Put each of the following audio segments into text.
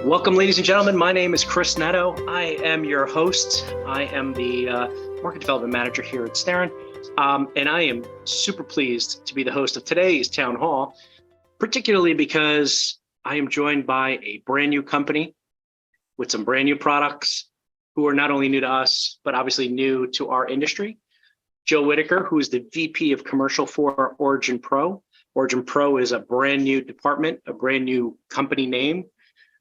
Welcome, ladies and gentlemen. My name is Chris Neto. I am your host. I am the Market Development Manager here at Starin, and I am super pleased to be the host of today's Town Hall, particularly because I am joined by a brand new company with some brand new products who are not only new to us, but obviously new to our industry. Joe Whitaker, who is the VP of Commercial for Origin Pro. Origin Pro is a brand new department, a brand new company name.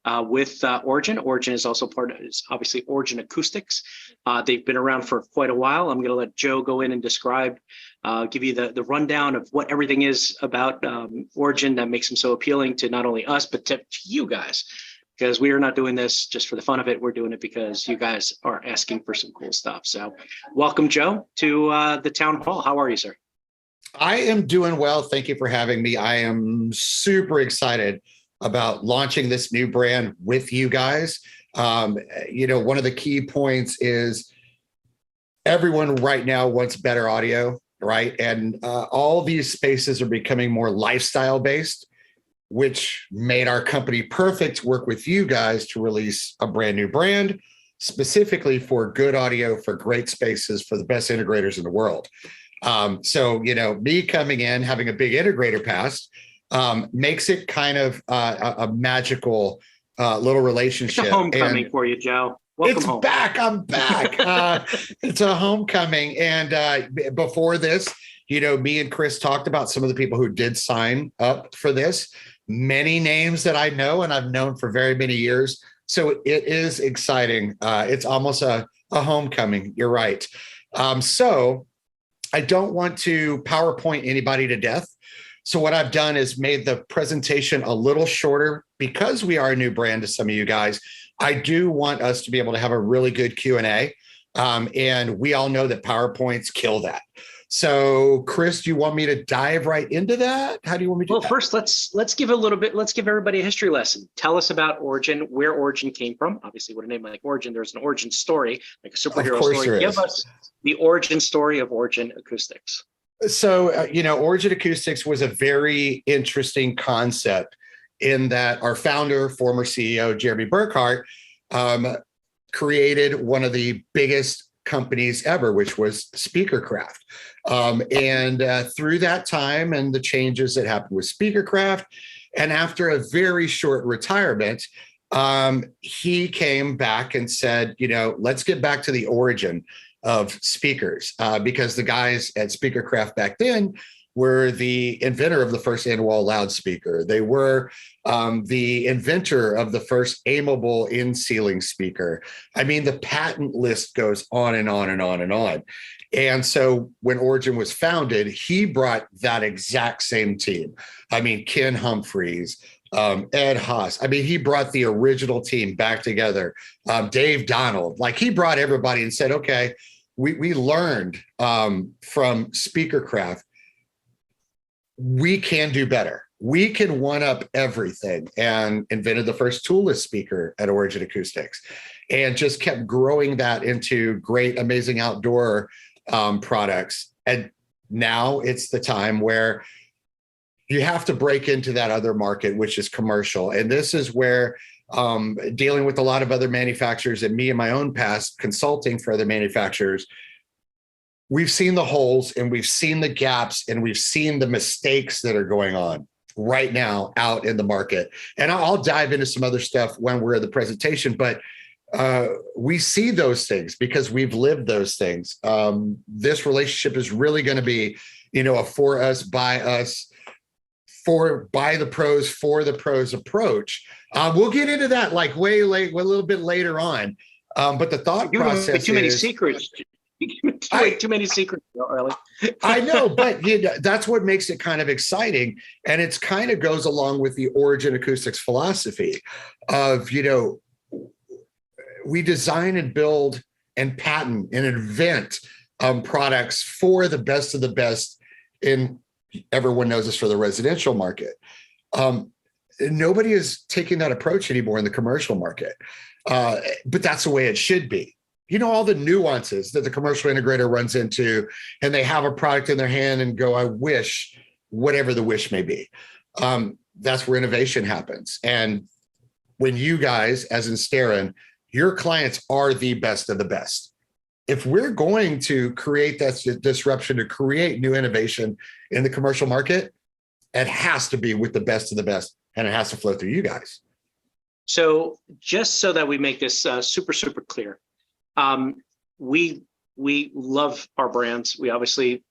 With Origin. Origin is also is obviously Origin Acoustics. They've been around for quite a while. I'm going to let Joe go in and describe, give you the rundown of what everything is about Origin that makes them so appealing to not only us, but to you guys, because we are not doing this just for the fun of it. We're doing it because you guys are asking for some cool stuff. So welcome, Joe, to the Town Hall. How are you, sir? I am doing well. Thank you for having me. I am super excited about launching this new brand with you guys. One of the key points is everyone right now wants better audio, right? And all these spaces are becoming more lifestyle based, which made our company perfect to work with you guys to release a brand new brand, specifically for good audio, for great spaces, for the best integrators in the world. Me coming in, having a big integrator past, makes it kind of a magical little relationship. It's a homecoming for you, Joe. Welcome it's home. Back. I'm back. It's a homecoming. And before this, me and Chris talked about some of the people who did sign up for this. Many names that I know and I've known for very many years. So it is exciting. It's almost a homecoming. You're right. So I don't want to PowerPoint anybody to death. So what I've done is made the presentation a little shorter because we are a new brand to some of you guys. I do want us to be able to have a really good Q&A. And we all know that PowerPoints kill that. So Chris, do you want me to dive right into that? How do you want me to do that? Well, first, let's give everybody a history lesson. Tell us about Origin, where Origin came from. Obviously, with a name like Origin, there's an origin story, like a superhero story. Give us the origin story of Origin Acoustics. So, Origin Acoustics was a very interesting concept in that our founder, former CEO, Jeremy Burkhart, created one of the biggest companies ever, which was Speakercraft. Through that time and the changes that happened with Speakercraft, and after a very short retirement, he came back and said, let's get back to the origin of speakers, because the guys at Speakercraft back then were the inventor of the first in-wall loudspeaker. They were the inventor of the first aimable in-ceiling speaker. I mean, the patent list goes on and on and on and on. And so when Origin was founded, he brought that exact same team. I mean, Ken Humphreys, Ed Haas. I mean, he brought the original team back together. Dave Donald, he brought everybody and said, okay, we learned from Speakercraft, we can do better. We can one-up everything, and invented the first toolless speaker at Origin Acoustics and just kept growing that into great, amazing outdoor products. And now it's the time where you have to break into that other market, which is commercial. And this is where dealing with a lot of other manufacturers and me in my own past consulting for other manufacturers, we've seen the holes and we've seen the gaps and we've seen the mistakes that are going on right now out in the market. And I'll dive into some other stuff when we're at the presentation, but we see those things because we've lived those things. This relationship is really going to be, a for us, by us, by the pros, for the pros approach. We'll get into that way late, a little bit later on. But the thought process too many secrets. Too many secrets early. I know, but that's what makes it kind of exciting. And it's kind of goes along with the Origin Acoustics philosophy of, we design and build and patent and invent products for the best of the best in, everyone knows us for the residential market. Nobody is taking that approach anymore in the commercial market, but that's the way it should be. All the nuances that the commercial integrator runs into, and they have a product in their hand and go, I wish, whatever the wish may be. That's where innovation happens. And when you guys, as in Starin, your clients are the best of the best. If we're going to create that disruption, to create new innovation in the commercial market, it has to be with the best of the best, and it has to flow through you guys. So just so that we make this super, super clear, we love our brands. We obviously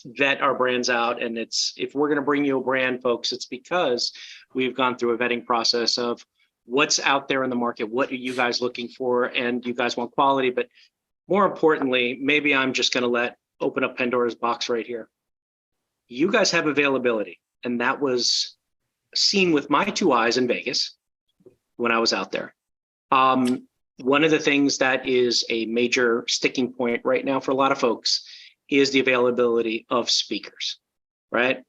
vet our brands out, and if we're going to bring you a brand, folks, it's because we've gone through a vetting process of what's out there in the market, what are you guys looking for, and you guys want quality. But more importantly, maybe I'm just going to open up Pandora's box right here. You guys have availability, and that was seen with my two eyes in Vegas when I was out there. One of the things that is a major sticking point right now for a lot of folks is the availability of speakers, right?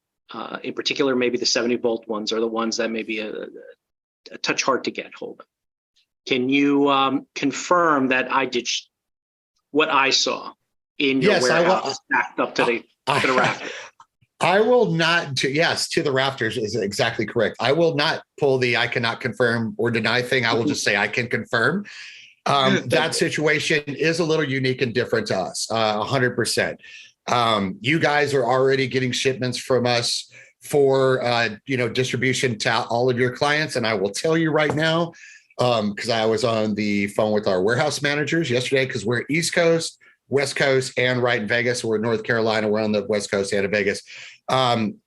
In particular, maybe the 70-volt ones are the ones that may be a touch hard to get hold of. Can you confirm that I did what I saw in your warehouse stacked up to the rafters? I will not, yes, to the rafters is exactly correct. I will not pull the I cannot confirm or deny thing. I will just say I can confirm. That situation is a little unique and different to us, 100%. You guys are already getting shipments from us for distribution to all of your clients. And I will tell you right now, because I was on the phone with our warehouse managers yesterday, because we're East Coast, West Coast, and right in Vegas. We're in North Carolina. We're on the West Coast and in Vegas. And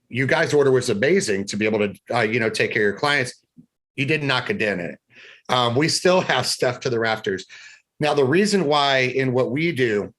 you guys' order was amazing to be able to, take care of your clients. You didn't knock a dent in it. We still have stuff to the rafters. Now, the reason why in what we do,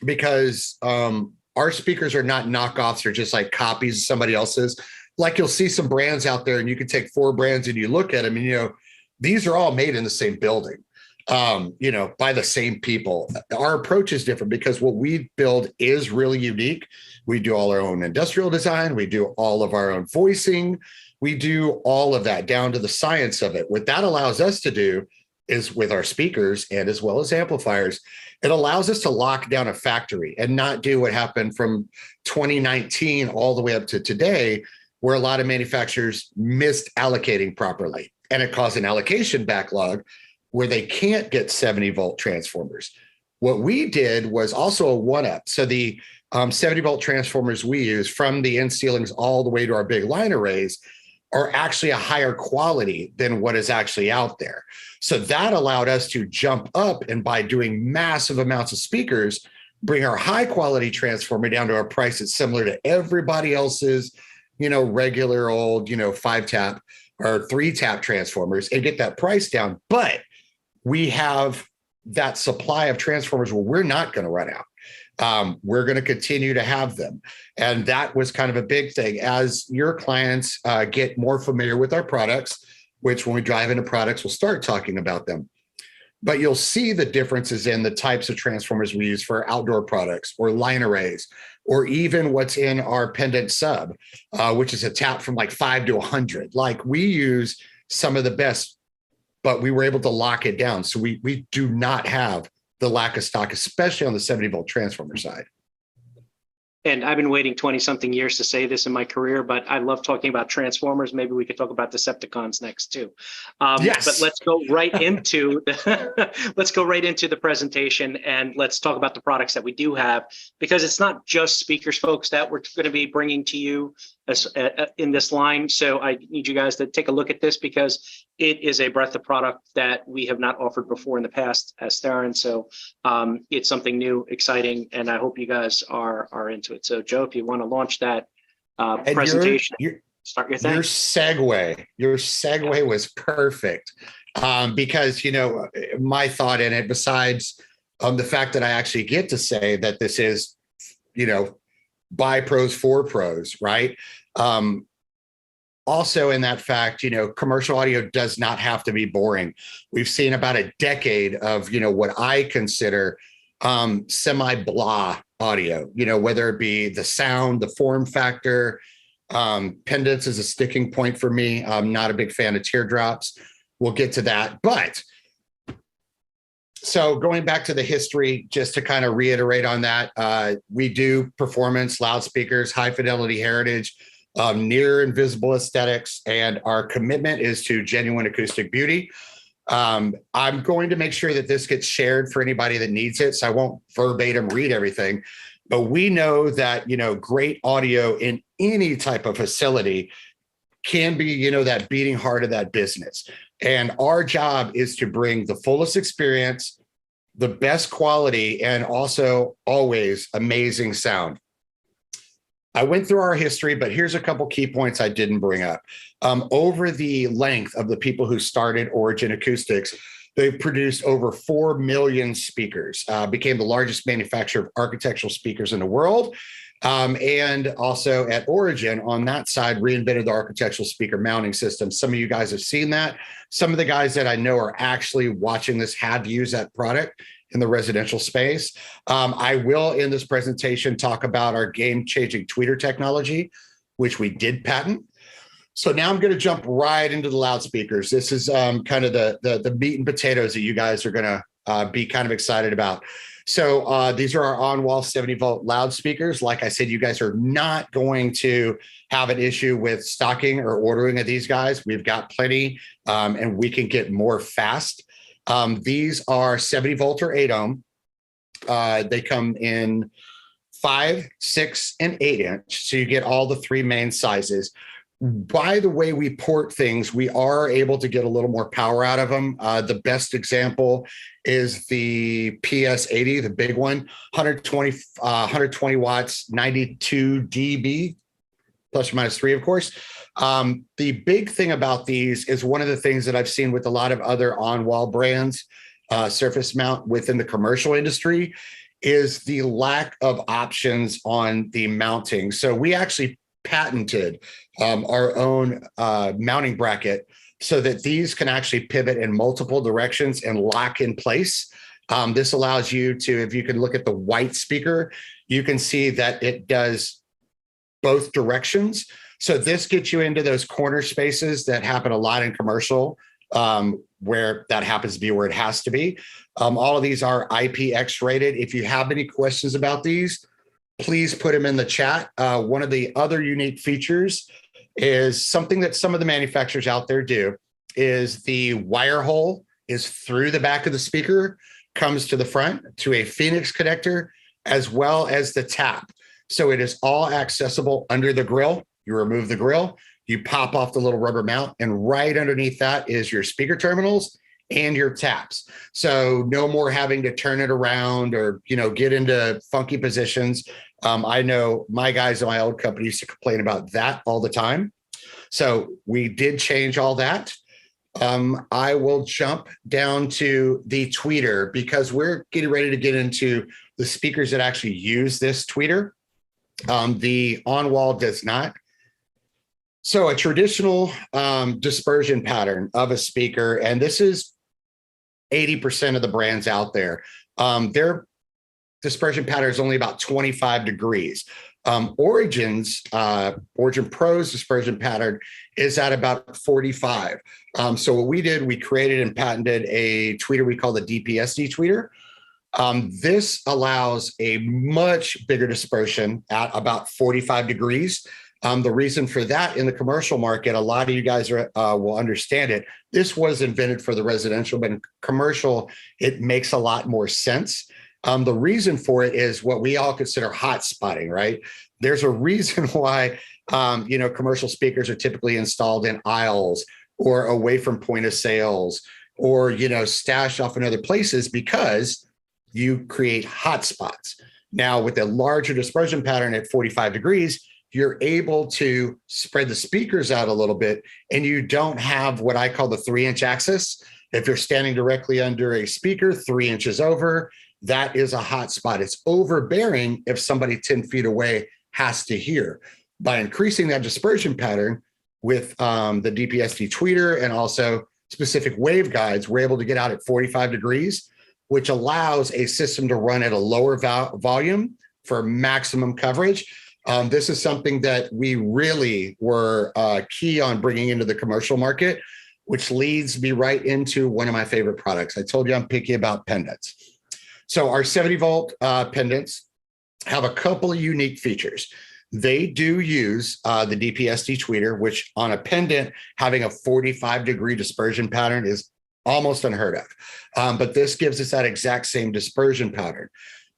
because our speakers are not knockoffs or just like copies of somebody else's. Like you'll see some brands out there and you can take 4 brands and you look at them and, these are all made in the same building, by the same people. Our approach is different because what we build is really unique. We do all our own industrial design. We do all of our own voicing. We do all of that down to the science of it. What that allows us to do is with our speakers and as well as amplifiers, it allows us to lock down a factory and not do what happened from 2019 all the way up to today, where a lot of manufacturers missed allocating properly. And it caused an allocation backlog where they can't get 70-volt transformers. What we did was also a one-up. So the 70-volt transformers we use, from the end ceilings all the way to our big line arrays, are actually a higher quality than what is actually out there. So that allowed us to jump up, and by doing massive amounts of speakers, bring our high quality transformer down to a price that's similar to everybody else's, regular old, 5-tap or 3-tap transformers, and get that price down. But we have that supply of transformers where we're not going to run out. We're going to continue to have them. And that was kind of a big thing. As your clients get more familiar with our products, which when we drive into products, we'll start talking about them. But you'll see the differences in the types of transformers we use for outdoor products or line arrays, or even what's in our pendant sub, which is a tap from like 5 to 100. Like, we use some of the best, but we were able to lock it down. So we do not have the lack of stock, especially on the 70-volt transformer side. And I've been waiting 20-something years to say this in my career, but I love talking about transformers. Maybe we could talk about Decepticons next too. Yes. But let's go right into the presentation, and let's talk about the products that we do have, because it's not just speakers, folks, that we're going to be bringing to you in this line. So I need you guys to take a look at this, because it is a breadth of product that we have not offered before in the past as Starin. So it's something new, exciting, and I hope you guys are into it. So Joe, if you want to launch that presentation, start your thing. Your segue was perfect, because my thought in it, besides the fact that I actually get to say that this is by pros for pros, right? Also in that fact, commercial audio does not have to be boring. We've seen about a decade of, what I consider semi-blah audio, whether it be the sound, the form factor. Pendants is a sticking point for me. I'm not a big fan of teardrops. We'll get to that. But so going back to the history, just to kind of reiterate on that, we do performance, loudspeakers, high fidelity heritage. near invisible aesthetics, and our commitment is to genuine acoustic beauty. I'm going to make sure that this gets shared for anybody that needs it, so I won't verbatim read everything. But we know that, great audio in any type of facility can be, that beating heart of that business. And our job is to bring the fullest experience, the best quality, and also always amazing sound. I went through our history, but here's a couple key points I didn't bring up. Over the length of the people who started Origin Acoustics, they've produced over 4 million speakers, became the largest manufacturer of architectural speakers in the world. And also at Origin, on that side, reinvented the architectural speaker mounting system. Some of you guys have seen that. Some of the guys that I know are actually watching this have used that product in the residential space. I will, in this presentation, talk about our game-changing tweeter technology, which we did patent. So now I'm going to jump right into the loudspeakers. This is kind of the meat and potatoes that you guys are going to be kind of excited about. So these are our on-wall 70-volt loudspeakers. Like I said, you guys are not going to have an issue with stocking or ordering of these guys. We've got plenty, and we can get more fast. These are 70-volt or 8-ohm. They come in 5, 6, and 8-inch. So you get all the 3 main sizes. By the way we port things, we are able to get a little more power out of them. The best example is the PS80, the big one, 120 watts, 92 dB, plus or minus 3, of course. The big thing about these is one of the things that I've seen with a lot of other on-wall brands, surface mount within the commercial industry, is the lack of options on the mounting. So we actually patented our own mounting bracket so that these can actually pivot in multiple directions and lock in place. This allows you to, if you can look at the white speaker, you can see that it does both directions. So this gets you into those corner spaces that happen a lot in commercial, where that happens to be where it has to be. All of these are IPX rated. If you have any questions about these, please put them in the chat. One of the other unique features is something that some of the manufacturers out there do is the wire hole is through the back of the speaker, comes to the front to a Phoenix connector, as well as the tap. So it is all accessible under the grill. You remove the grill, you pop off the little rubber mount, and right underneath that is your speaker terminals and your taps. So no more having to turn it around or, get into funky positions. I know my guys in my old company used to complain about that all the time. So we did change all that. I will jump down to the tweeter because we're getting ready to get into the speakers that actually use this tweeter. The on-wall does not. So a traditional dispersion pattern of a speaker, and this is 80% of the brands out there, their dispersion pattern is only about 25 degrees. Origin Pro's dispersion pattern is at about 45. So what we did, we created and patented a tweeter we call the DPSD tweeter. This allows a much bigger dispersion at about 45 degrees. The reason for that in the commercial market, a lot of you guys will understand it. This was invented for the residential, but in commercial, it makes a lot more sense. The reason for it is what we all consider hot spotting, right? There's a reason why, commercial speakers are typically installed in aisles or away from point of sales or, stashed off in other places because you create hot spots. Now, with a larger dispersion pattern at 45 degrees, you're able to spread the speakers out a little bit and you don't have what I call the 3-inch axis. If you're standing directly under a speaker 3 inches over, that is a hot spot. It's overbearing if somebody 10 feet away has to hear. By increasing that dispersion pattern with the DPSD tweeter and also specific waveguides, we're able to get out at 45 degrees, which allows a system to run at a lower volume for maximum coverage. This is something that we really were key on bringing into the commercial market, which leads me right into one of my favorite products. I told you I'm picky about pendants. So our 70-volt pendants have a couple of unique features. They do use the DPSD tweeter, which on a pendant, having a 45-degree dispersion pattern is almost unheard of. But this gives us that exact same dispersion pattern.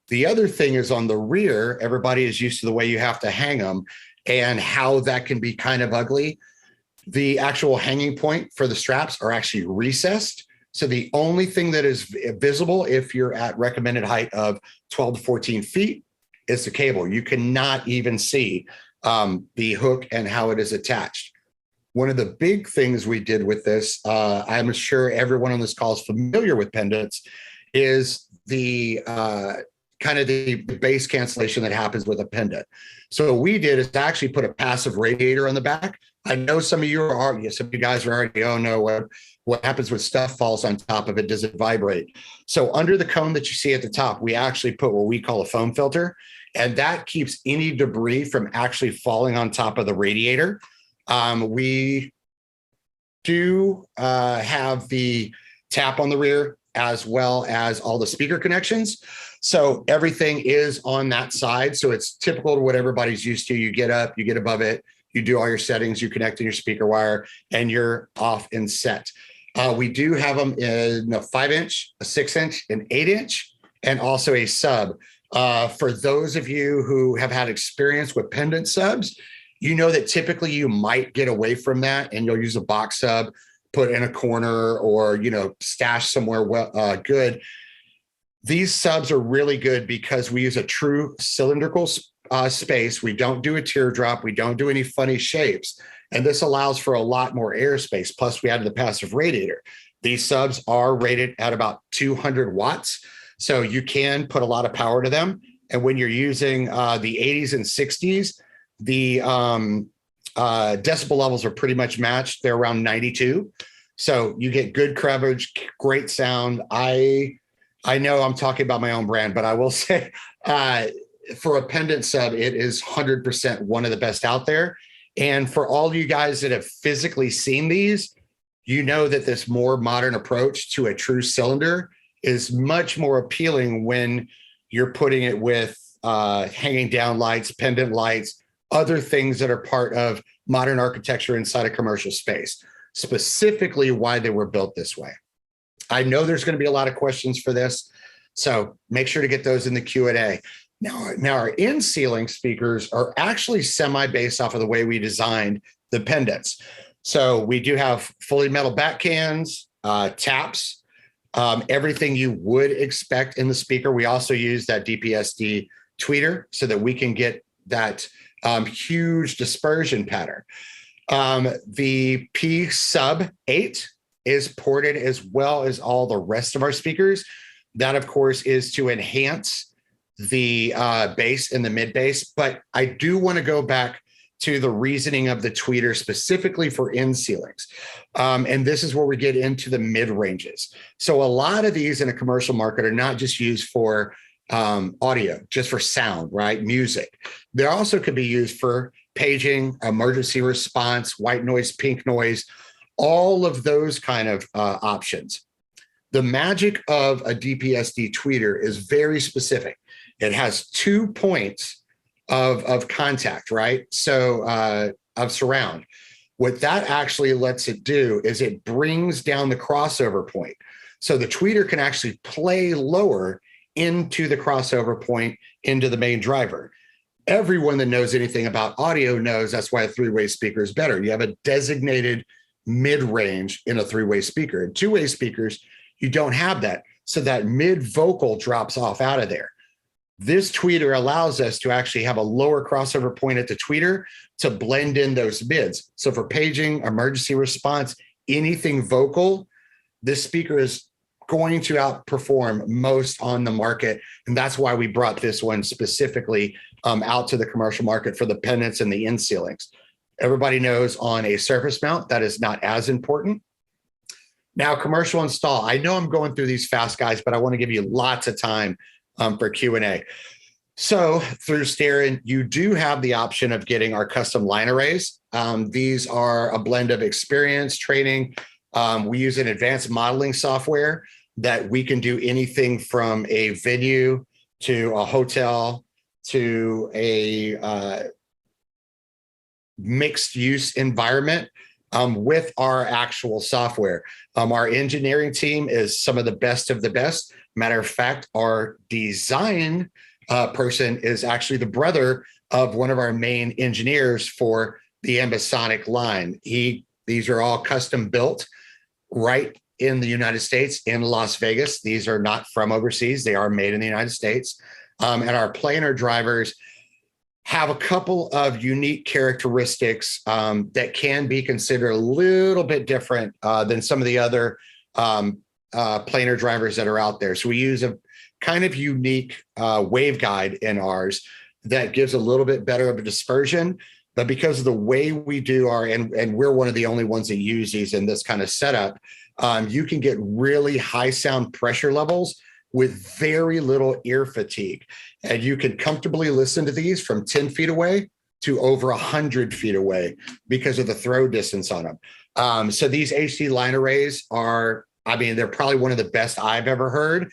The other thing is on the rear, everybody is used to the way you have to hang them and how that can be kind of ugly. The actual hanging point for the straps are actually recessed. So the only thing that is visible if you're at recommended height of 12 to 14 feet is the cable. You cannot even see the hook and how it is attached. One of the big things we did with this, I'm sure everyone on this call is familiar with pendants, is the kind of the base cancellation that happens with a pendant. So what we did is actually put a passive radiator on the back. I know some of you guys are already, oh no, what happens when stuff falls on top of it? Does it vibrate? So under the cone that you see at the top, we actually put what we call a foam filter, and that keeps any debris from actually falling on top of the radiator. We do have the tap on the rear as well as all the speaker connections. So everything is on that side. So it's typical to what everybody's used to. You get up, you get above it, you do all your settings, you connect in your speaker wire, and you're off and set. We do have them in a 5-inch, a 6-inch, an 8-inch, and also a sub. For those of you who have had experience with pendant subs, you know that typically you might get away from that and you'll use a box sub, put in a corner, or, you know, stash somewhere good. These subs are really good because we use a true cylindrical space. We don't do a teardrop. We don't do any funny shapes. And this allows for a lot more airspace. Plus, we added the passive radiator. These subs are rated at about 200 watts. So you can put a lot of power to them. And when you're using the 80s and 60s, the decibel levels are pretty much matched. They're around 92. So you get good coverage, great sound. I know I'm talking about my own brand, but I will say for a pendant sub, it is 100% one of the best out there. And for all you guys that have physically seen these, you know that this more modern approach to a true cylinder is much more appealing when you're putting it with hanging down lights, pendant lights, other things that are part of modern architecture inside a commercial space, specifically why they were built this way. I know there's going to be a lot of questions for this, so make sure to get those in the Q&A. Now our in-ceiling speakers are actually semi-based off of the way we designed the pendants. So we do have fully metal back cans, taps, everything you would expect in the speaker. We also use that DPSD tweeter so that we can get that huge dispersion pattern. The P sub 8 is ported as well as all the rest of our speakers. That, of course, is to enhance the bass and the mid bass. But I do want to go back to the reasoning of the tweeter specifically for in ceilings. And this is where we get into the mid ranges. So a lot of these in a commercial market are not just used for audio, just for sound, right? Music. They also could be used for paging, emergency response, white noise, pink noise, all of those kind of options. The magic of a DPSD tweeter is very specific. It has 2 points of contact, right? So of surround. What that actually lets it do is it brings down the crossover point. So the tweeter can actually play lower into the crossover point into the main driver. Everyone that knows anything about audio knows that's why a three-way speaker is better. You have a designated mid-range in a three-way speaker. In two-way speakers, you don't have that. So that mid-vocal drops off out of there. This tweeter allows us to actually have a lower crossover point at the tweeter to blend in those mids. So for paging, emergency response, anything vocal, this speaker is going to outperform most on the market. And that's why we brought this one specifically out to the commercial market for the pendants and the in ceilings. Everybody knows on a surface mount, that is not as important. Now, commercial install. I know I'm going through these fast, guys, but I want to give you lots of time for Q&A. So through Starin, you do have the option of getting our custom line arrays. These are a blend of experience, training. We use an advanced modeling software that we can do anything from a venue to a hotel to a mixed use environment with our actual software. Our engineering team is some of the best of the best. Matter of fact, our design person is actually the brother of one of our main engineers for the Ambisonic line. These are all custom built right in the United States, in Las Vegas. These are not from overseas. They are made in the United States. And our planar drivers have a couple of unique characteristics that can be considered a little bit different than some of the other planar drivers that are out there. So we use a kind of unique waveguide in ours that gives a little bit better of a dispersion. But because of the way we do and we're one of the only ones that use these in this kind of setup, you can get really high sound pressure levels with very little ear fatigue. And you can comfortably listen to these from 10 feet away to over 100 feet away because of the throw distance on them. So these HD line arrays they're probably one of the best I've ever heard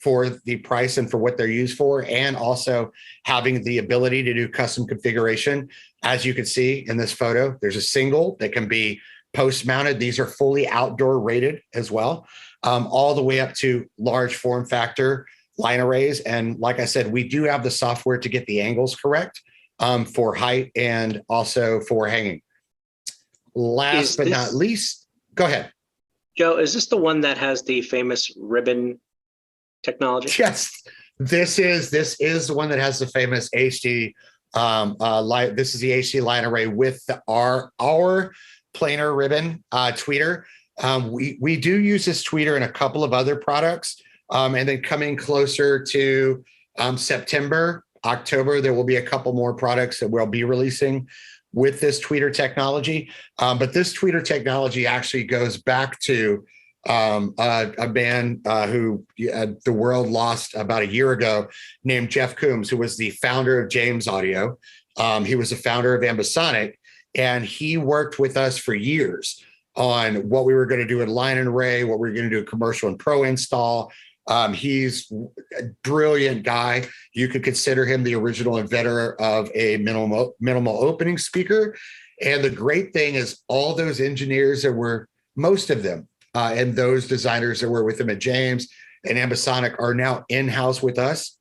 for the price and for what they're used for, and also having the ability to do custom configuration. As you can see in this photo, there's a single that can be post mounted. These are fully outdoor rated as well, all the way up to large form factor line arrays. And like I said, we do have the software to get the angles correct for height and also for hanging. Last but not least, go ahead. Joe, is this the one that has the famous ribbon technology? Yes, this is the one that has the famous HD light. This is the HD line array with our planar ribbon tweeter. We do use this tweeter in a couple of other products, and then coming closer to September, October, there will be a couple more products that we'll be releasing with this tweeter technology. But this tweeter technology actually goes back to a man who the world lost about a year ago, named Jeff Coombs, who was the founder of James Audio. He was the founder of Ambisonic, and he worked with us for years on what we were going to do in line and array, what we were going to do in commercial and pro install. He's a brilliant guy. You could consider him the original inventor of a minimal opening speaker. And the great thing is all those engineers that were, most of them, and those designers that were with him at James and Ambisonic are now in-house with us,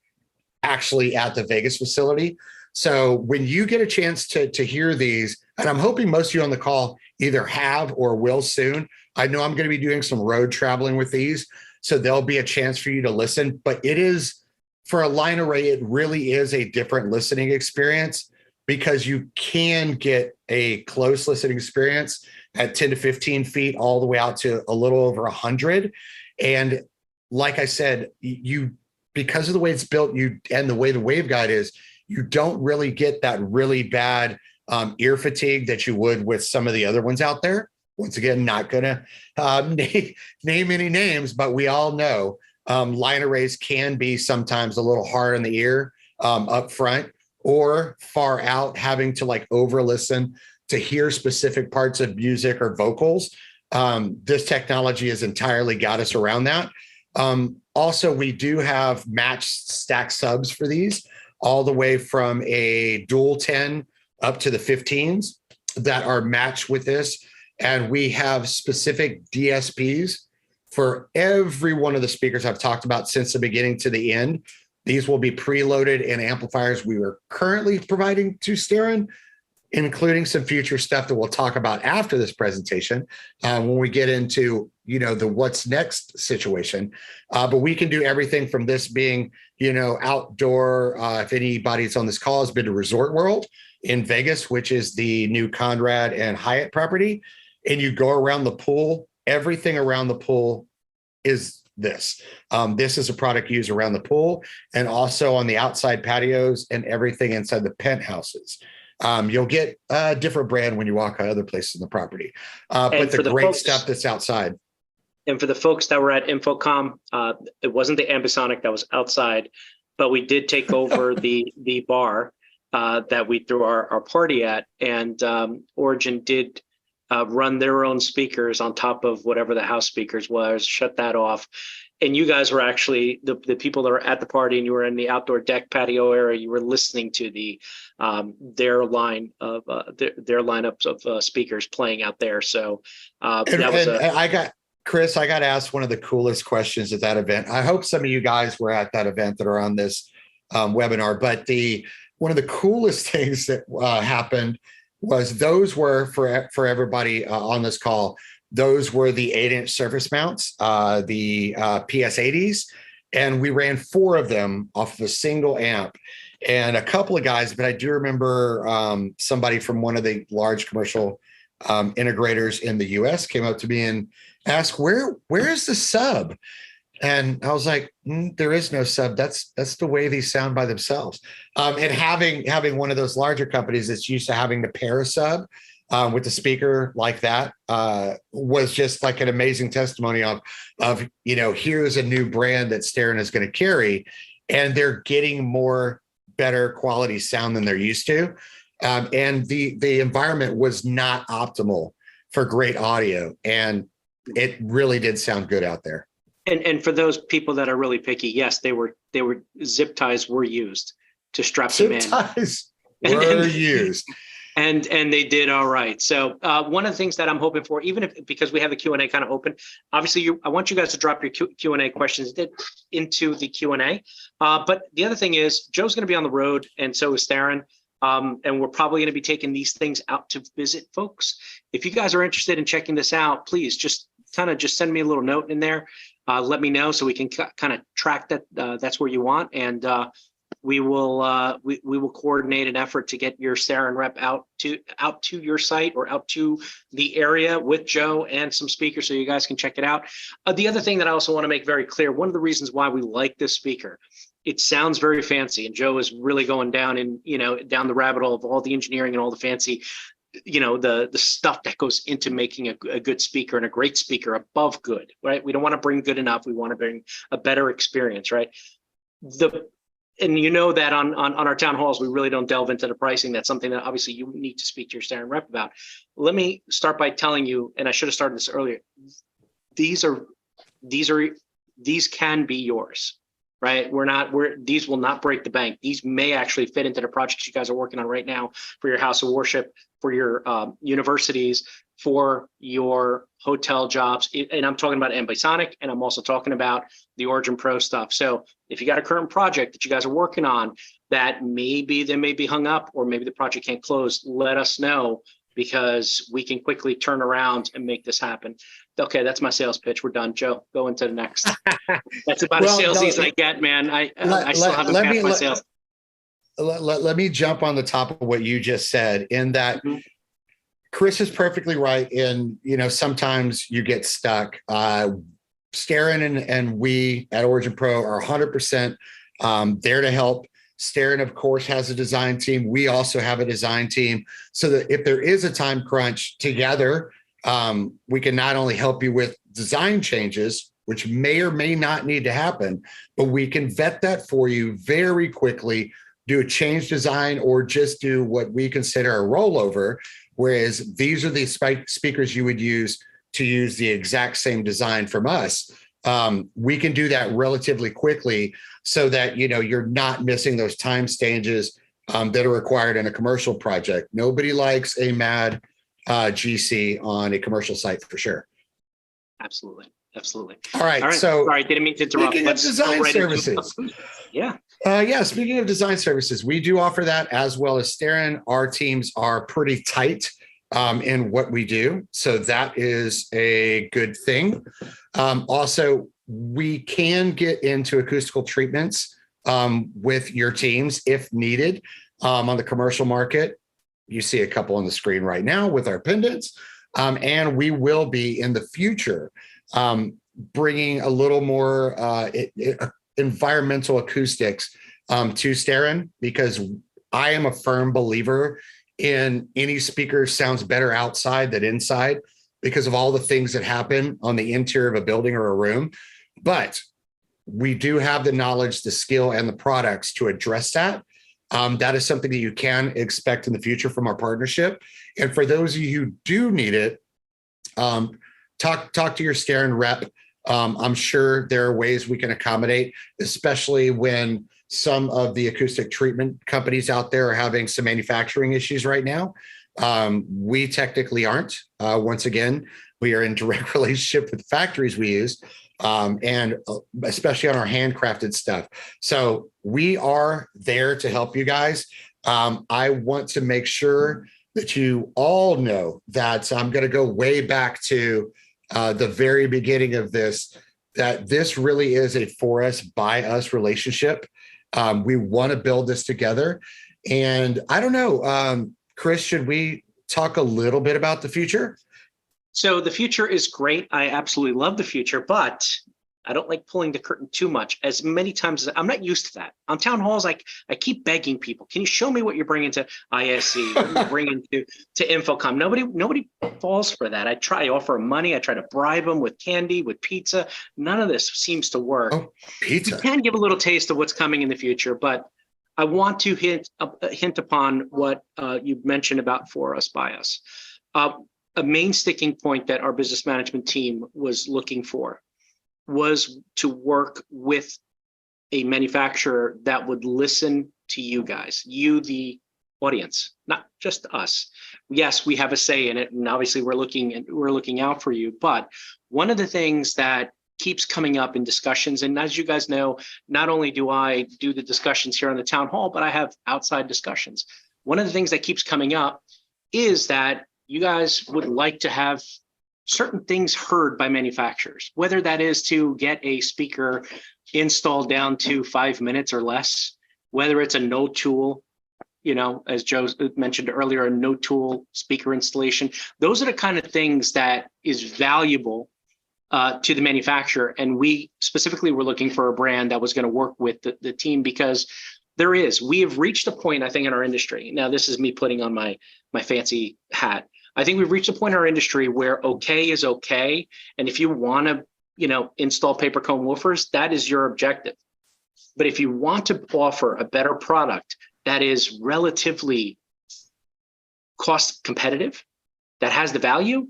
actually at the Vegas facility. So when you get a chance to hear these, and I'm hoping most of you on the call either have or will soon. I know I'm going to be doing some road traveling with these, so there'll be a chance for you to listen. But it is, for a line array, it really is a different listening experience, because you can get a close listening experience at 10 to 15 feet all the way out to a little over 100. And like I said, because of the way it's built, and the way the waveguide is, you don't really get that really bad ear fatigue that you would with some of the other ones out there. Once again, not going to name any names, but we all know line arrays can be sometimes a little hard on the ear up front or far out, having to like over listen to hear specific parts of music or vocals. This technology has entirely got us around that. Also, we do have matched stack subs for these, all the way from a dual 10 up to the 15s that are matched with this. And we have specific DSPs for every one of the speakers I've talked about since the beginning to the end. These will be preloaded in amplifiers we are currently providing to Starin, including some future stuff that we'll talk about after this presentation when we get into, the what's next situation. But we can do everything from this being, outdoor. If anybody's on this call has been to Resort World in Vegas, which is the new Conrad and Hyatt property, and you go around the pool, everything around the pool is this. This is a product used around the pool and also on the outside patios and everything inside the penthouses. You'll get a different brand when you walk other places in the property, but the great stuff that's outside. And for the folks that were at Infocom, it wasn't the Ambisonic that was outside, but we did take over the bar that we threw our party at, and Origin did run their own speakers on top of whatever the house speakers was, shut that off, and you guys were actually the people that were at the party, and you were in the outdoor deck patio area. You were listening to their lineups of speakers playing out there. So that was I got Chris. I got asked one of the coolest questions at that event. I hope some of you guys were at that event that are on this webinar. But one of the coolest things that happened was those were for everybody on this call. Those were the 8-inch surface mounts, the PS80s, and we ran 4 of them off of a single amp. And a couple of guys, but I do remember somebody from one of the large commercial integrators in the US came up to me and asked, where is the sub? And I was like, there is no sub. That's the way these sound by themselves. And having one of those larger companies that's used to having to pair a sub with a speaker like that was just like an amazing testimony of here's a new brand that Starin is going to carry, and they're getting better quality sound than they're used to. And the environment was not optimal for great audio, and it really did sound good out there. And for those people that are really picky, yes, they were zip ties were used to strap them in. Zip ties were used. And they did all right. So one of the things that I'm hoping for, because we have the Q&A kind of open, obviously I want you guys to drop your Q&A questions into the Q&A. But the other thing is Joe's going to be on the road, and so is Starin. And we're probably going to be taking these things out to visit folks. If you guys are interested in checking this out, please just send me a little note in there. Let me know so we can kind of track that. That's where you want, and we will coordinate an effort to get your Starin rep out to your site or out to the area with Joe and some speakers so you guys can check it out. The other thing that I also want to make very clear, one of the reasons why we like this speaker, it sounds very fancy, and Joe is really going down down the rabbit hole of all the engineering and all the fancy, the stuff that goes into making a good speaker and a great speaker above good, right? We don't want to bring good enough. We want to bring a better experience, right? And that on our town halls, we really don't delve into the pricing. That's something that obviously you need to speak to your Starin rep about. Let me start by telling you, and I should have started this earlier, these can be yours, right? These will not break the bank. These may actually fit into the projects you guys are working on right now for your house of worship, for your universities, for your hotel jobs. And I'm talking about Ambisonic, and I'm also talking about the Origin Pro stuff. So if you got a current project that you guys are working on that maybe they may be hung up, or maybe the project can't close, let us know, because we can quickly turn around and make this happen. Okay, that's my sales pitch. We're done. Joe, go into the next. That's about as salesy as I get, man. I still haven't passed my sales. Let me jump on the top of what you just said, in that Chris is perfectly right. In, sometimes you get stuck. Starin and we at Origin Pro are 100% there to help. Starin, of course, has a design team. We also have a design team, so that if there is a time crunch together, we can not only help you with design changes, which may or may not need to happen, but we can vet that for you very quickly, do a change design, or just do what we consider a rollover. Whereas these are the speakers you would use to use the exact same design from us. We can do that relatively quickly, so that you're not missing those time stages that are required in a commercial project. Nobody likes a mad GC on a commercial site, for sure. Absolutely. All right. So, sorry, didn't mean to interrupt. Speaking of design services. Speaking of design services, we do offer that as well as Starin. Our teams are pretty tight in what we do, so that is a good thing. Also, we can get into acoustical treatments with your teams if needed on the commercial market. You see a couple on the screen right now with our pendants, and we will be in the future bringing a little more environmental acoustics to Starin, because I am a firm believer in any speaker sounds better outside than inside, because of all the things that happen on the interior of a building or a room. But we do have the knowledge, the skill, and the products to address that. That is something that you can expect in the future from our partnership. And for those of you who do need it, talk to your Starin rep. I'm sure there are ways we can accommodate, especially when some of the acoustic treatment companies out there are having some manufacturing issues right now. We technically aren't. Once again, we are in direct relationship with the factories we use, and especially on our handcrafted stuff. So we are there to help you guys. I want to make sure that you all know that I'm going to go way back to the very beginning of this, that this really is a for us, by us relationship. We want to build this together. And I don't know, Chris, should we talk a little bit about the future? So the future is great. I absolutely love the future, but I don't like pulling the curtain too much. As many times as I'm not used to that. On town halls, I keep begging people, can you show me what you're bringing to ISC, what you're bringing to Infocom? Nobody falls for that. I offer them money. I try to bribe them with candy, with pizza. None of this seems to work. Oh, pizza. You can give a little taste of what's coming in the future, but I want to hint upon what you mentioned about for us, by us. A main sticking point that our business management team was looking for was to work with a manufacturer that would listen to you guys, you, the audience, not just us. Yes, we have a say in it, and obviously we're looking out for you. But one of the things that keeps coming up in discussions, and as you guys know, not only do I do the discussions here on the town hall, but I have outside discussions. One of the things that keeps coming up is that you guys would like to have certain things heard by manufacturers, whether that is to get a speaker installed down to 5 minutes or less, whether it's a no tool, as Joe mentioned earlier, a no tool speaker installation. Those are the kind of things that is valuable to the manufacturer. And we specifically were looking for a brand that was going to work with the team, because we have reached a point, I think, in our industry. Now, this is me putting on my fancy hat. I think we've reached a point in our industry where okay is okay. And if you want to, install paper cone woofers, that is your objective. But if you want to offer a better product that is relatively cost competitive, that has the value,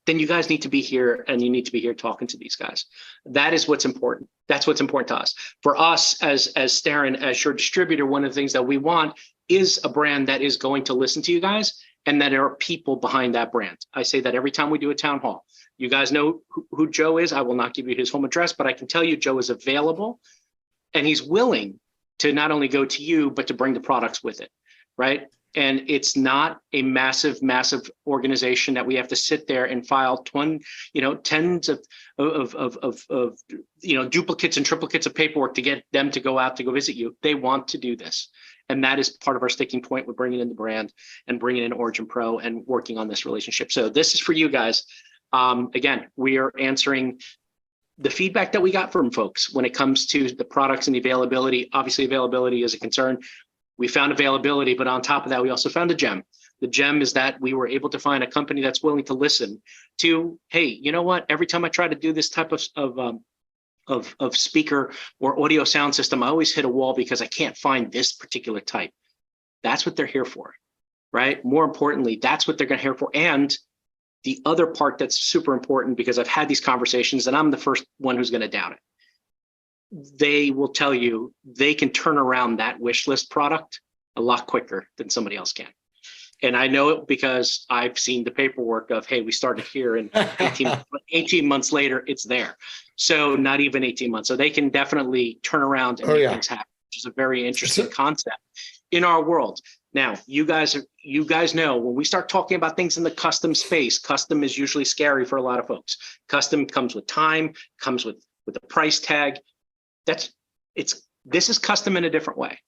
then you guys need to be here, and you need to be here talking to these guys. That is what's important. That's what's important to us. For us as Starin, as your distributor, one of the things that we want is a brand that is going to listen to you guys, and that there are people behind that brand. I say that every time we do a town hall. You guys know who Joe is. I will not give you his home address, but I can tell you Joe is available, and he's willing to not only go to you, but to bring the products with it, right? And it's not a massive organization that we have to sit there and file tens of duplicates and triplicates of paperwork to get them to go out to go visit you. They want to do this. And that is part of our sticking point with bringing in the brand and bringing in Origin Pro and working on this relationship. So this is for you guys. Again, we are answering the feedback that we got from folks when it comes to the products and the availability. Obviously, availability is a concern. We found availability, but on top of that, we also found a gem. The gem is that we were able to find a company that's willing to listen to, hey, you know what? Every time I try to do this type of speaker or audio sound system, I always hit a wall because I can't find this particular type. That's what they're here for, right? More importantly, that's what they're going to here for. And the other part that's super important, because I've had these conversations and I'm the first one who's going to doubt it. They will tell you they can turn around that wish list product a lot quicker than somebody else can. And I know it because I've seen the paperwork of, hey, we started here and 18 months later, it's there. So not even 18 months. So they can definitely turn around and make things happen, which is a very interesting concept in our world. Now, you guys know when we start talking about things in the custom space, custom is usually scary for a lot of folks. Custom comes with time, comes with a price tag. This is custom in a different way.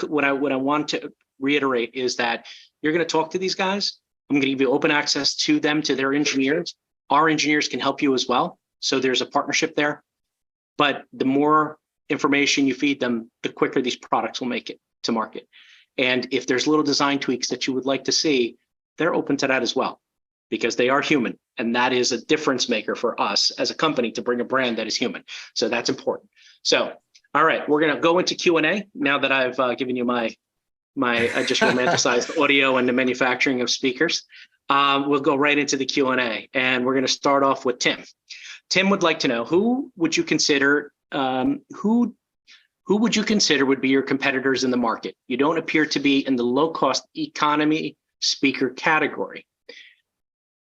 What I want to reiterate is that you're going to talk to these guys. I'm going to give you open access to them, to their engineers. Our engineers can help you as well. So there's a partnership there. But the more information you feed them, the quicker these products will make it to market. And if there's little design tweaks that you would like to see, they're open to that as well, because they are human. And that is a difference maker for us as a company to bring a brand that is human. So that's important. So, all right, we're going to go into Q&A now that I've given you my just romanticized audio and the manufacturing of speakers. We'll go right into the Q&A, and we're going to start off with Tim. Tim would like to know, who would you consider who would you consider would be your competitors in the market? You don't appear to be in the low-cost economy speaker category.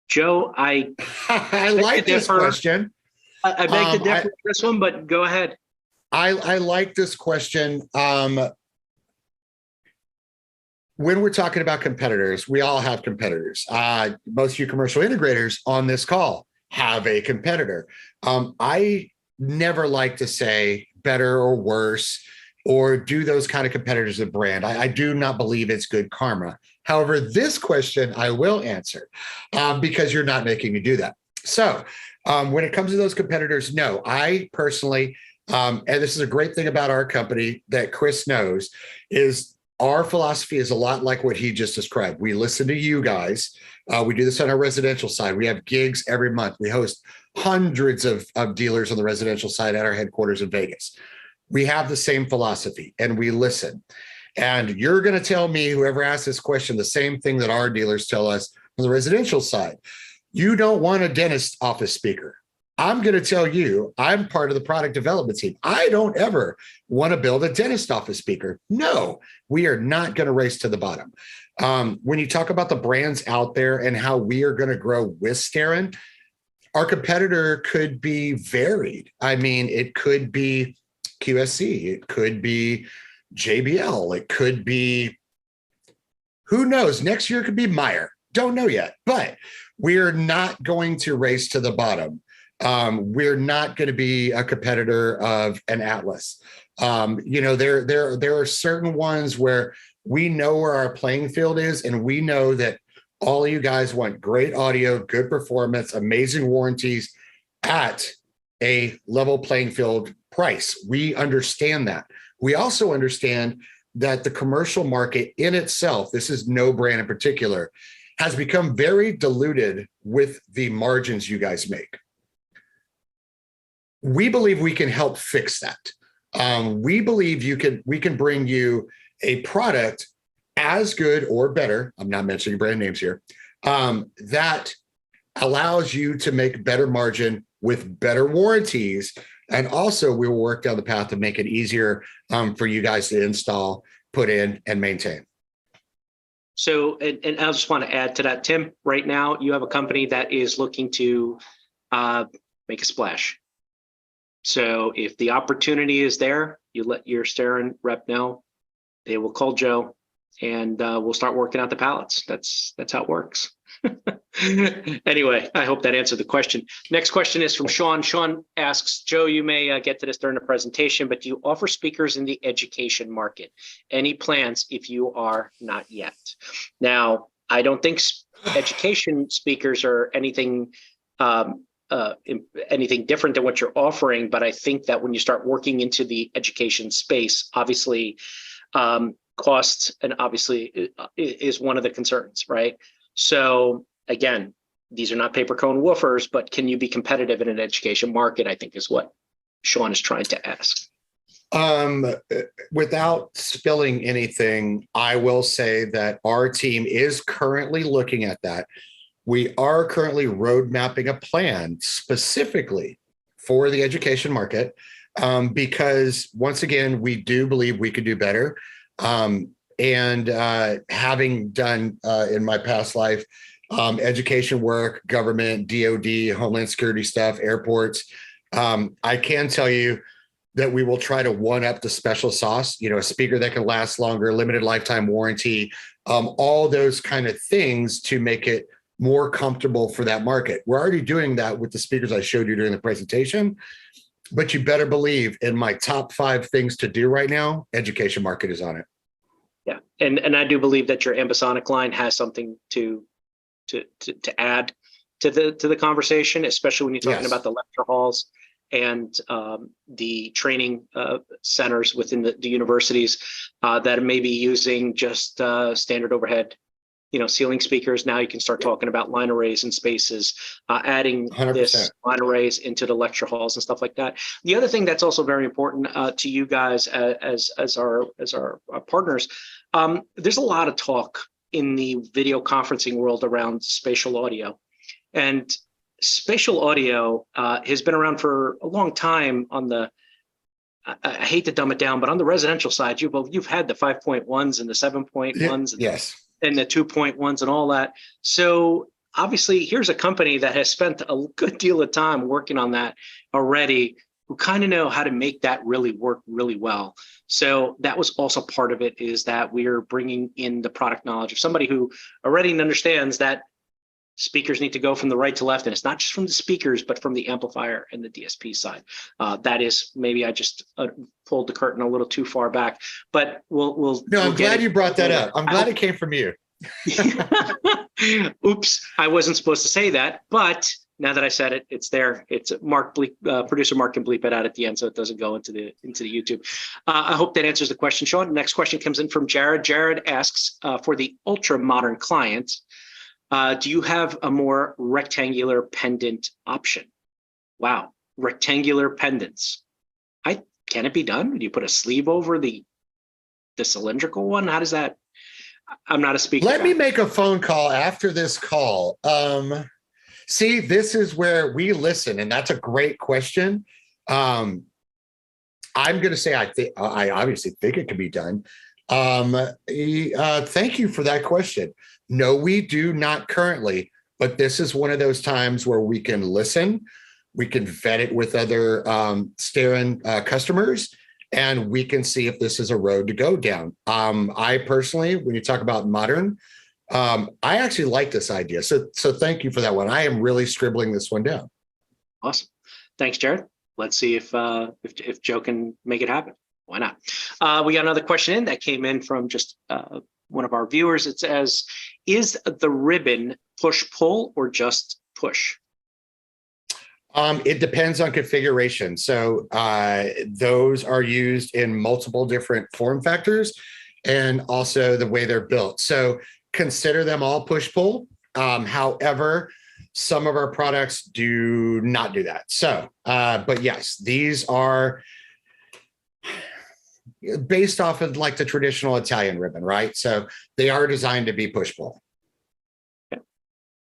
Joe, I like this question. I beg to differ with this one, but go ahead. I like this question. When we're talking about competitors, we all have competitors. Most of you commercial integrators on this call have a competitor. I never like to say better or worse or do those kind of competitors of brand. I do not believe it's good karma. However, this question I will answer because you're not making me do that. So when it comes to those competitors, no, I personally, and this is a great thing about our company that Chris knows, is our philosophy is a lot like what he just described. We listen to you guys. We do this on our residential side. We have gigs every month. We host hundreds of dealers on the residential side at our headquarters in Vegas. We have the same philosophy and we listen. And you're going to tell me, whoever asked this question, the same thing that our dealers tell us on the residential side. You don't want a dentist office speaker. I'm going to tell you, I'm part of the product development team. I don't ever want to build a dentist office speaker. No, we are not going to race to the bottom. When you talk about the brands out there and how we are going to grow with Starin, our competitor could be varied. I mean, it could be QSC, it could be JBL, it could be, who knows, next year it could be Meyer. Don't know yet, but we're not going to race to the bottom. We're not going to be a competitor of an Atlas. There are certain ones where we know where our playing field is, and we know that all of you guys want great audio, good performance, amazing warranties at a level playing field price. We understand that. We also understand that the commercial market in itself, this is no brand in particular, has become very diluted with the margins you guys make. We believe we can help fix that. We believe we can bring you a product as good or better, I'm not mentioning brand names here, that allows you to make better margin with better warranties. And also we will work down the path to make it easier for you guys to install, put in, and maintain. So, and I just want to add to that, Tim, right now you have a company that is looking to make a splash. So if the opportunity is there, you let your Starin rep know, they will call Joe and we'll start working out the pallets. That's how it works. Anyway, I hope that answered the question. Next question is from Sean. Sean asks, Joe, you may get to this during the presentation, but do you offer speakers in the education market? Any plans if you are not yet? Now, I don't think education speakers are anything anything different than what you're offering, but I think that when you start working into the education space, obviously costs and obviously is one of the concerns, right? So again, these are not paper cone woofers, but can you be competitive in an education market, I think is what Sean is trying to ask. Without spilling anything, I will say that our team is currently looking at that. We are currently road mapping a plan specifically for the education market because once again, we do believe we could do better. And having done in my past life, education work, government, DOD, Homeland Security stuff, airports, I can tell you that we will try to one up the special sauce, a speaker that can last longer, limited lifetime warranty, all those kind of things to make it more comfortable for that market. We're already doing that with the speakers I showed you during the presentation, but you better believe in my top 5 things to do right now, education market is on it. Yeah, and I do believe that your ambisonic line has something to add to the conversation, especially when you're talking about the lecture halls and the training centers within the universities that may be using just standard overhead, ceiling speakers. Now you can start talking about line arrays and spaces, adding 100%. This line arrays into the lecture halls and stuff like that. The other thing that's also very important to you guys as our partners, there's a lot of talk in the video conferencing world around spatial audio, and spatial audio has been around for a long time on the, I hate to dumb it down, but on the residential side, you've had the 5.1s and the 7.1s Yes. and the 2.1s and all that. So obviously, here's a company that has spent a good deal of time working on that already, who kind of know how to make that really work really well. So that was also part of it, is that we're bringing in the product knowledge of somebody who already understands that speakers need to go from the right to left, and it's not just from the speakers, but from the amplifier and the DSP side. That is, maybe I just pulled the curtain a little too far back, but we'll. No, I'm glad you brought that up. I'm glad it came from you. Oops, I wasn't supposed to say that, but now that I said it, it's there. It's producer Mark can bleep it out at the end so it doesn't go into the YouTube. I hope that answers the question, Sean. Next question comes in from Jared. Jared asks, for the ultra modern client, do you have a more rectangular pendant option? Wow, rectangular pendants. Can it be done? Do you put a sleeve over the cylindrical one? How does that? I'm not a speaker. Let me make a phone call after this call. See, this is where we listen, and that's a great question. I'm going to say I obviously think it can be done. Thank you for that question. No, we do not currently, but this is one of those times where we can listen, we can vet it with other Starin customers, and we can see if this is a road to go down. I personally, when you talk about modern, I actually like this idea. So thank you for that one. I am really scribbling this one down. Awesome. Thanks, Jared. Let's see if Joe can make it happen. Why not? We got another question in that came in from just one of our viewers. It says, is the ribbon push-pull or just push? It depends on configuration. So those are used in multiple different form factors and also the way they're built. So consider them all push-pull. However, some of our products do not do that. So, but yes, these are based off of like the traditional Italian ribbon, right? So they are designed to be push-pull. Okay.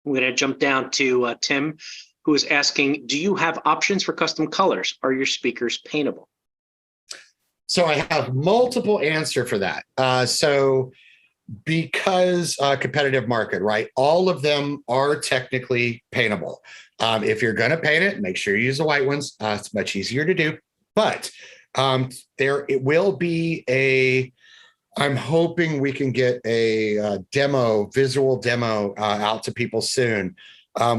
We're going to jump down to Tim, who is asking, do you have options for custom colors? Are your speakers paintable? So I have multiple answer for that. So because competitive market, right? All of them are technically paintable. If you're going to paint it, make sure you use the white ones. It's much easier to do, but it will be I'm hoping we can get a visual demo out to people soon.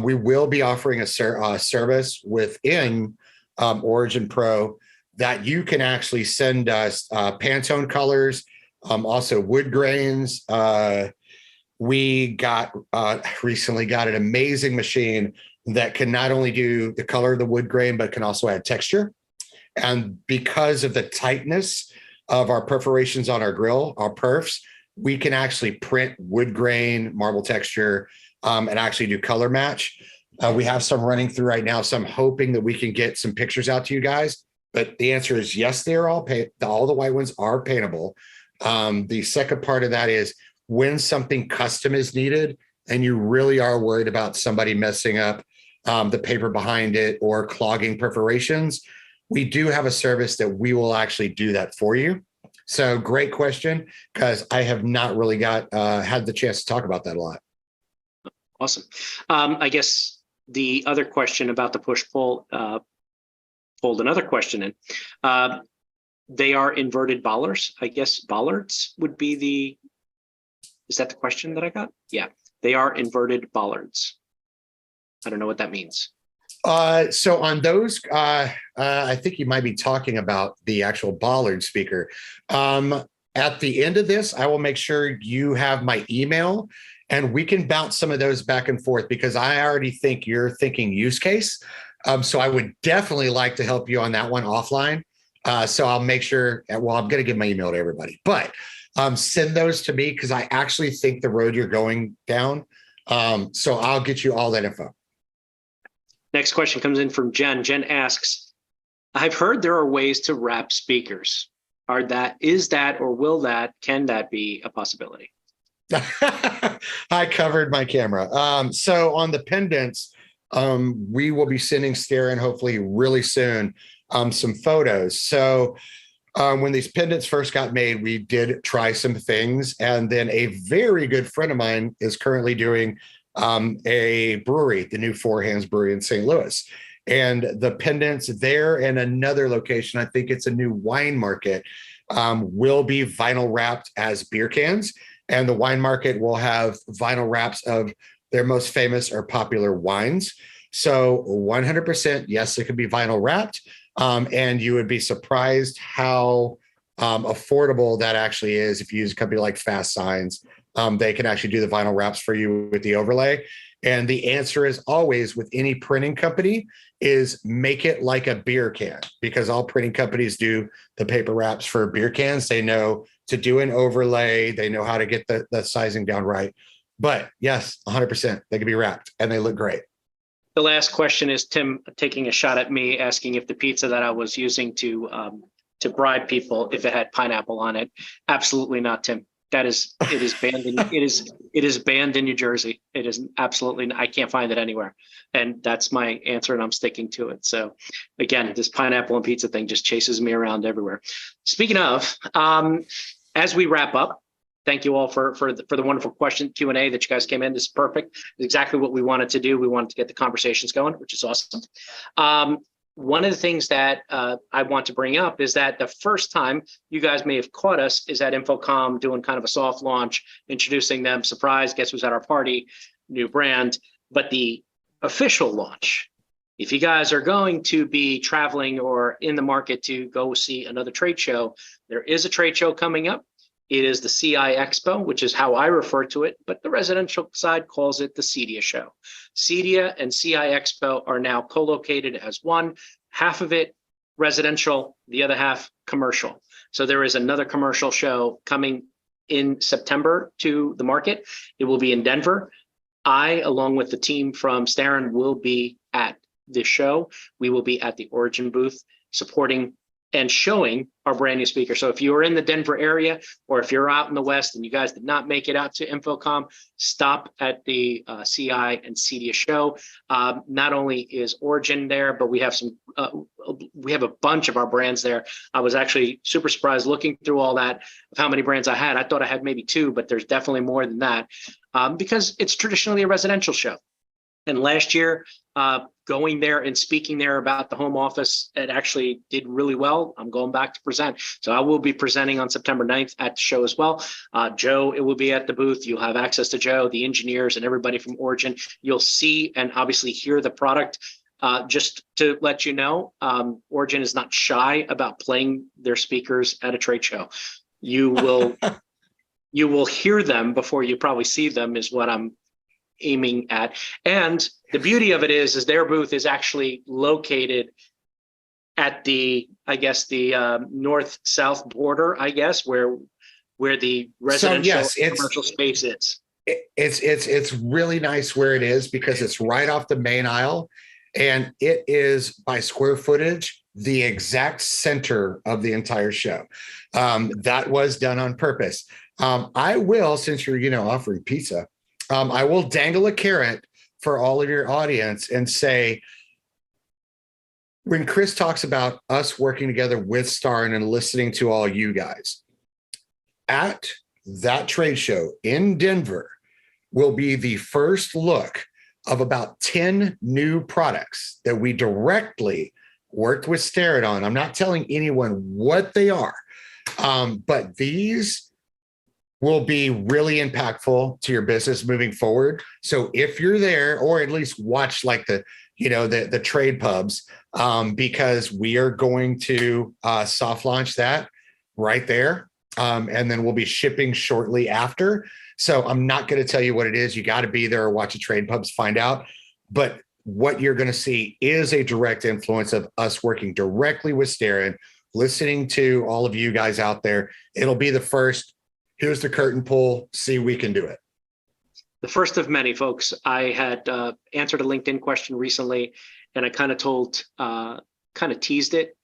We will be offering a service within Origin Pro that you can actually send us Pantone colors, also wood grains. We recently got an amazing machine that can not only do the color of the wood grain, but can also add texture. And because of the tightness of our perforations on our grill, our perfs, we can actually print wood grain, marble texture, and actually do color match. We have some running through right now, so I'm hoping that we can get some pictures out to you guys. But the answer is yes, they're all the white ones are paintable. The second part of that is when something custom is needed and you really are worried about somebody messing up the paper behind it or clogging perforations, we do have a service that we will actually do that for you. So great question, because I have not really had the chance to talk about that a lot. Awesome. I guess the other question about the push-pull pulled another question in. They are inverted bollards. I guess bollards would be is that the question that I got? Yeah, they are inverted bollards. I don't know what that means. So on those, I think you might be talking about the actual bollard speaker. At the end of this, I will make sure you have my email and we can bounce some of those back and forth, because I already think you're thinking use case. So I would definitely like to help you on that one offline. So I'll make sure, well, I'm going to give my email to everybody, but send those to me because I actually think the road you're going down. So I'll get you all that info. Next question comes in from Jen. Jen asks, I've heard there are ways to wrap speakers. Can that be a possibility? I covered my camera. So on the pendants, we will be sending Starin hopefully really soon some photos. So when these pendants first got made, we did try some things. And then a very good friend of mine is currently doing a brewery, the new Four Hands Brewery in St. Louis. And the pendants there and another location, I think it's a new wine market, will be vinyl wrapped as beer cans. And the wine market will have vinyl wraps of their most famous or popular wines. So 100%, yes, it could be vinyl wrapped. And you would be surprised how affordable that actually is. If you use a company like Fast Signs, they can actually do the vinyl wraps for you with the overlay. And the answer is always with any printing company is make it like a beer can, because all printing companies do the paper wraps for beer cans. They know to do an overlay. They know how to get the sizing down right. But yes, 100%, they can be wrapped and they look great. The last question is Tim taking a shot at me, asking if the pizza that I was using to bribe people, if it had pineapple on it. Absolutely not, Tim. It is banned in it is banned in New Jersey. It is absolutely, I can't find it anywhere. And that's my answer, and I'm sticking to it. So again, this pineapple and pizza thing just chases me around everywhere. Speaking of, as we wrap up, thank you all for the wonderful question Q&A that you guys came in. This is perfect. It's exactly what we wanted to do. We wanted to get the conversations going, which is awesome. One of the things that I want to bring up is that the first time you guys may have caught us is at InfoComm doing kind of a soft launch, introducing them, surprise, guess who's at our party, new brand. But the official launch, if you guys are going to be traveling or in the market to go see another trade show, there is a trade show coming up. It is the CI Expo, which is how I refer to it, but the residential side calls it the CEDIA show. CEDIA and CI Expo are now co-located as one, half of it residential, the other half commercial. So there is another commercial show coming in September to the market. It will be in Denver. I, along with the team from Starin, will be at this show. We will be at the Origin booth supporting and showing our brand new speaker. So if you're in the Denver area, or if you're out in the West and you guys did not make it out to InfoComm, stop at the CI and CEDIA show. Not only is Origin there, but we have a bunch of our brands there. I was actually super surprised looking through all that of how many brands I had. I thought I had maybe 2, but there's definitely more than that because it's traditionally a residential show. And last year, going there and speaking there about the home office, it actually did really well. I'm going back to present. So I will be presenting on September 9th at the show as well. Joe, it will be at the booth. You'll have access to Joe, the engineers, and everybody from Origin. You'll see and obviously hear the product. Just to let you know, Origin is not shy about playing their speakers at a trade show. You will hear them before you probably see them, is what I'm aiming at. And the beauty of it is their booth is actually located at the, I guess, the north-south border, I guess, where the residential commercial space is. It's really nice where it is because it's right off the main aisle, and it is by square footage the exact center of the entire show. That was done on purpose. I will, since you're offering pizza, I will dangle a carrot for all of your audience and say, when Chris talks about us working together with Starin and listening to all you guys, at that trade show in Denver will be the first look of about 10 new products that we directly worked with Starin on. I'm not telling anyone what they are, but these will be really impactful to your business moving forward. So if you're there, or at least watch like the trade pubs, because we are going to soft launch that right there. And then we'll be shipping shortly after. So I'm not going to tell you what it is. You got to be there or watch the trade pubs, find out. But what you're going to see is a direct influence of us working directly with Starin, listening to all of you guys out there. It'll be the first. Here's the curtain pull. See, we can do it. The first of many, folks. I had answered a LinkedIn question recently, and I kind of teased it.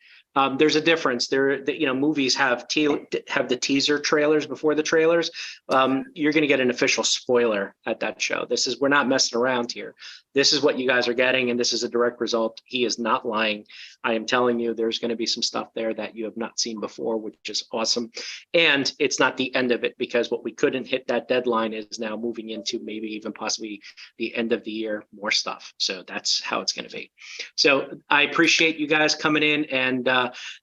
There's a difference. Movies have the teaser trailers before the trailers. You're going to get an official spoiler at that show. We're not messing around here. this is what you guys are getting, and this is a direct result. He is not lying. I am telling you, there's going to be some stuff there that you have not seen before, which is awesome. And it's not the end of it, because what we couldn't hit that deadline is now moving into maybe even possibly the end of the year, more stuff. So that's how it's going to be. So I appreciate you guys coming in and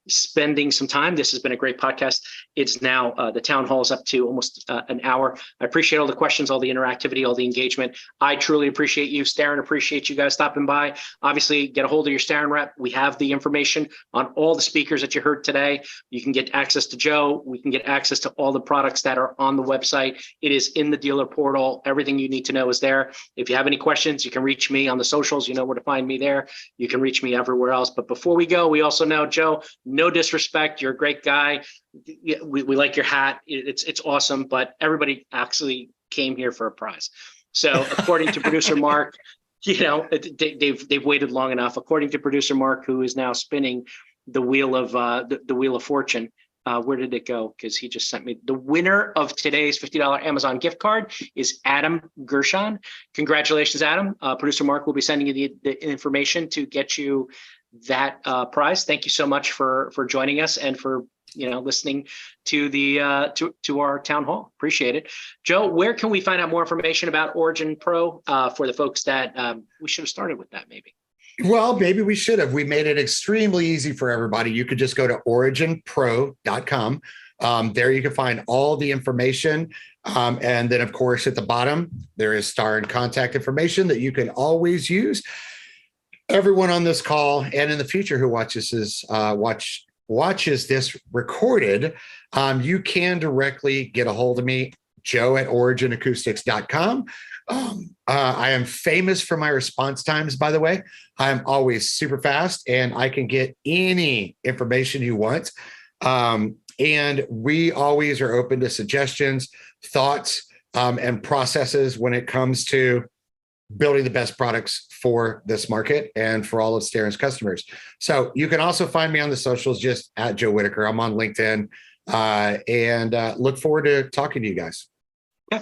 spending some time. This has been a great podcast. It's now the town hall is up to almost an hour. I appreciate all the questions, all the interactivity, all the engagement. I truly appreciate you. Starin, appreciate you guys stopping by. Obviously, get a hold of your Starin rep. We have the information on all the speakers that you heard today. You can get access to Joe. We can get access to all the products that are on the website. It is in the dealer portal. Everything you need to know is there. If you have any questions, you can reach me on the socials. You know where to find me there. You can reach me everywhere else. But before we go, we also know, Joe, no disrespect. You're a great guy. We like your hat. It's awesome. But everybody actually came here for a prize. So according to producer Mark, they've waited long enough. According to producer Mark, who is now spinning the wheel of the wheel of fortune, where did it go? Because he just sent me the winner of today's $50 Amazon gift card is Adam Gershon. Congratulations, Adam. Producer Mark will be sending you the information to get you that prize. Thank you so much for joining us and for listening to the to our town hall. Appreciate it. Joe, where can we find out more information about Origin Pro for the folks that we should have started with that maybe? Well, maybe we should have. We made it extremely easy for everybody. You could just go to originpro.com. There you can find all the information. And then, of course, at the bottom, there is Starin contact information that you can always use. Everyone on this call and in the future who watches this recorded, you can directly get a hold of me, Joe at originacoustics.com. I am famous for my response times, by the way. I'm always super fast and I can get any information you want. And we always are open to suggestions, thoughts, and processes when it comes to building the best products for this market and for all of Starin's customers. So you can also find me on the socials, just at Joe Whitaker. I'm on LinkedIn, and look forward to talking to you guys. Yeah.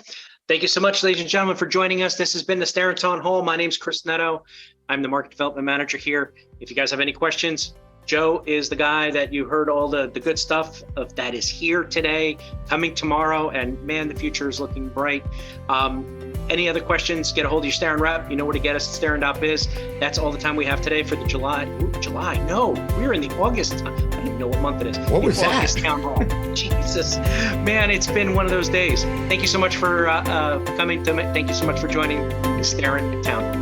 Thank you so much, ladies and gentlemen, for joining us. This has been the Starin Town Hall. My name's Chris Neto. I'm the Market Development Manager here. If you guys have any questions, Joe is the guy that you heard all the good stuff of that is here today, coming tomorrow, and man, the future is looking bright. Any other questions, get a hold of your Starin rep. You know where to get us at starin.biz. That's all the time we have today for the July. No, we're in the August. I don't even know what month it is. What was that? August Town Hall. Jesus, man, it's been one of those days. Thank you so much for coming. Thank you so much for joining the Starin Town